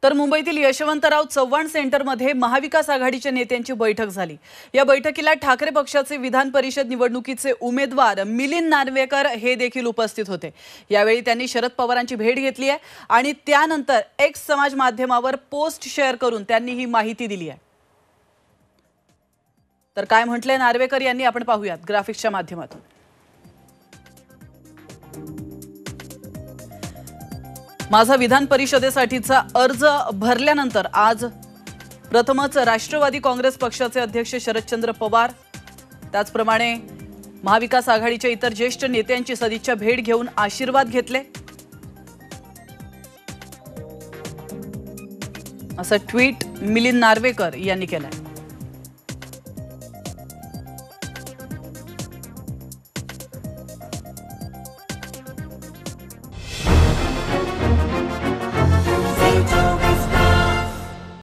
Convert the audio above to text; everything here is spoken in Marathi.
तर मुंबईतील यशवंतराव चव्हाण सेंटरमध्ये महाविकास आघाडीच्या नेत्यांची बैठक झाली। या बैठकीला ठाकरे पक्षाचे विधान परिषद निवडणुकीचे उमेदवार मिलिंद नार्वेकर हे देखील उपस्थित होते। यावेळी त्यांनी शरद पवारांची भेट घेतली आहे आणि त्यानंतर एक्स समाज माध्यमावर पोस्ट शेअर करून त्यांनी ही माहिती दिली आहे। तर काय म्हटले नार्वेकर यांनी आपण पाहूयात ग्राफिक्सच्या माध्यमातून। माझा विधान परिषदेसाठीचा अर्ज भरल्यानंतर आज प्रथमच राष्ट्रवादी काँग्रेस पक्षाचे अध्यक्ष शरदचंद्र पवार त्याचप्रमाणे महाविकास आघाडीच्या इतर ज्येष्ठ नेत्यांची सदिच्छा भेट घेऊन आशीर्वाद घेतले, असं ट्विट मिलिंद नार्वेकर यांनी केलंय।